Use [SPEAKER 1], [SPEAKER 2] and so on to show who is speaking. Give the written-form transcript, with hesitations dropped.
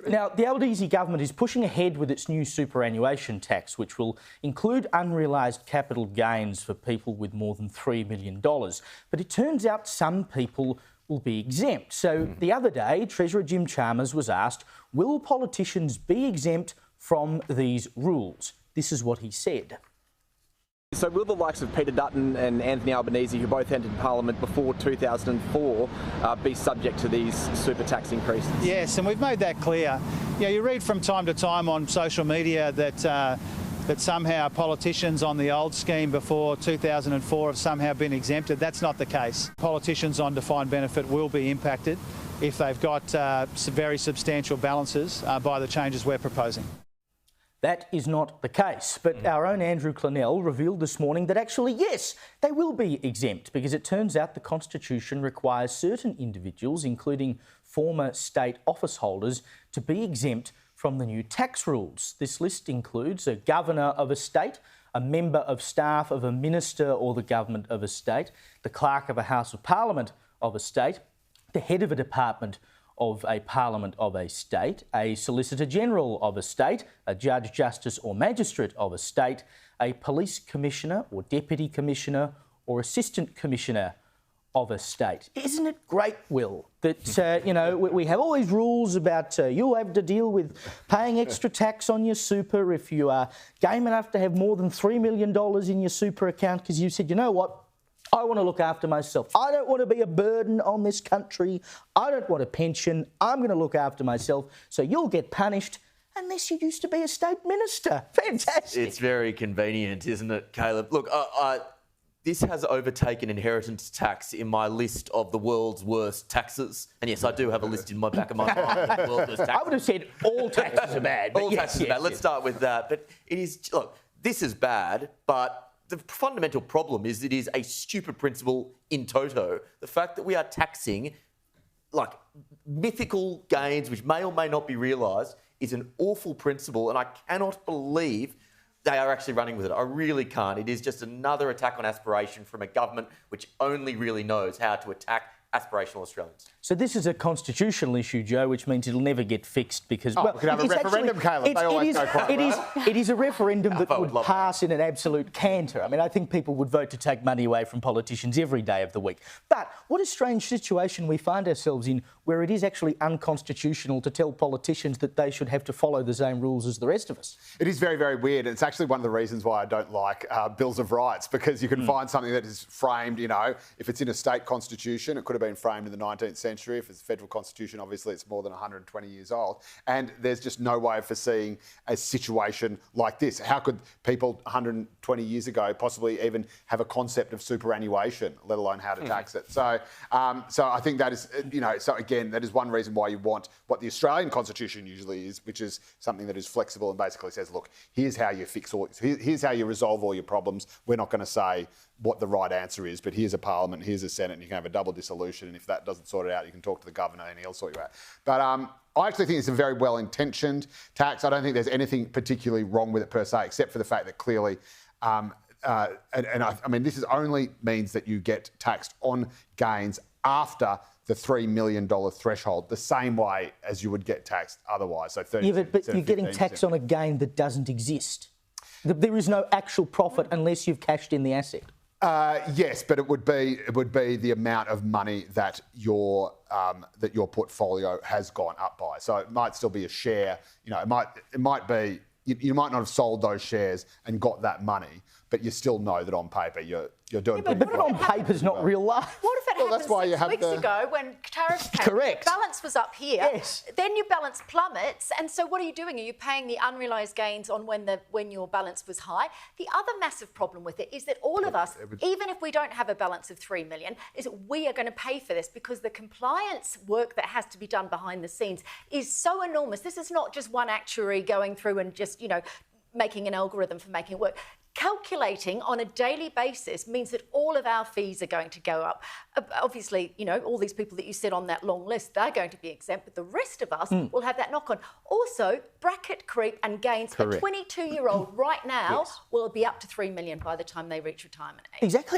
[SPEAKER 1] industry.
[SPEAKER 2] Now, the Albanese government is pushing ahead with its new superannuation tax, which will include unrealised capital gains for people with more than $3 million. But it turns out some people will be exempt. So the other day, Treasurer Jim Chalmers was asked, will politicians be exempt from these rules? This is what he said.
[SPEAKER 3] So will the likes of Peter Dutton and Anthony Albanese, who both entered Parliament before 2004, be subject to these super tax increases?
[SPEAKER 4] Yes, and we've made that clear. You read from time to time on social media that somehow politicians on the old scheme before 2004 have somehow been exempted. That's not the case. Politicians on defined benefit will be impacted if they've got very substantial balances by the changes we're proposing.
[SPEAKER 2] That is not the case, but our own Andrew Clennell revealed this morning that actually, yes, they will be exempt because it turns out the Constitution requires certain individuals, including former state office holders, to be exempt from the new tax rules. This list includes a governor of a state, a member of staff of a minister or the government of a state, the clerk of a House of Parliament of a state, the head of a department of a parliament of a state, a solicitor general of a state, a judge, justice or magistrate of a state, a police commissioner or deputy commissioner or assistant commissioner of a state. Isn't it great, Will, that, we have all these rules about you'll have to deal with paying extra tax on your super if you are game enough to have more than $3 million in your super account because you said, you know what, I want to look after myself. I don't want to be a burden on this country. I don't want a pension. I'm going to look after myself. So you'll get punished unless you used to be a state minister. Fantastic.
[SPEAKER 1] It's very convenient, isn't it, Caleb? Look, this has overtaken inheritance tax in my list of the world's worst taxes. And yes, I do have a list in my back of my mind of the world's worst taxes.
[SPEAKER 2] I would have said all taxes are bad.
[SPEAKER 1] All taxes are bad. Let's start with that. But it is, look, this is bad, but the fundamental problem is it is a stupid principle in toto. The fact that we are taxing like mythical gains which may or may not be realised is an awful principle, and I cannot believe they are actually running with it. I really can't. It is just another attack on aspiration from a government which only really knows how to attack aspirational Australians.
[SPEAKER 2] So this is a constitutional issue, Joe, which means it'll never get fixed because...
[SPEAKER 5] we could have a referendum, Caleb. They always go quite well.
[SPEAKER 2] It is a referendum that would pass in an absolute canter. I mean, I think people would vote to take money away from politicians every day of the week. But what a strange situation we find ourselves in where it is actually unconstitutional to tell politicians that they should have to follow the same rules as the rest of us.
[SPEAKER 5] It is very, very weird. It's actually one of the reasons why I don't like Bills of Rights, because you can find something that is framed, if it's in a state constitution, it could have been framed in the 19th century. If it's a federal constitution, obviously it's more than 120 years old. And there's just no way of foreseeing a situation like this. How could people 120 years ago possibly even have a concept of superannuation, let alone how to tax it? So I think that is, so again, that is one reason why you want what the Australian constitution usually is, which is something that is flexible and basically says, look, here's how you here's how you resolve all your problems. We're not going to say what the right answer is, but here's a parliament, here's a Senate, and you can have a double dissolution, and if that doesn't sort it out, you can talk to the governor and he'll sort you out. But I actually think it's a very well-intentioned tax. I don't think there's anything particularly wrong with it per se, except for the fact that clearly, I mean, this is only means that you get taxed on gains after the $3 million threshold, the same way as you would get taxed otherwise. So 30%.
[SPEAKER 2] Yeah, but you're getting taxed on a gain that doesn't exist. There is no actual profit unless you've cashed in the asset.
[SPEAKER 5] Yes, but it would be the amount of money that your portfolio has gone up by. So it might still be a share. It might be you might not have sold those shares and got that money, but you still know that on paper you're doing.
[SPEAKER 2] Yeah, but on paper is not real life.
[SPEAKER 6] What if it happened 6 weeks ago when tariffs came?
[SPEAKER 2] Correct.
[SPEAKER 6] Balance was up here.
[SPEAKER 2] Yes.
[SPEAKER 6] Then your balance plummets, and so what are you doing? Are you paying the unrealised gains on when your balance was high? The other massive problem with it is that all of us, even if we don't have a balance of $3 million, is that we are going to pay for this because the compliance work that has to be done behind the scenes is so enormous. This is not just one actuary going through and just, making an algorithm for making it work. Calculating on a daily basis means that all of our fees are going to go up. Obviously, all these people that you said on that long list, they're going to be exempt, but the rest of us will have that knock-on. Also, bracket creep and gains.
[SPEAKER 2] Correct.
[SPEAKER 6] A 22-year-old right now will be up to $3 million by the time they reach retirement age.
[SPEAKER 2] Exactly.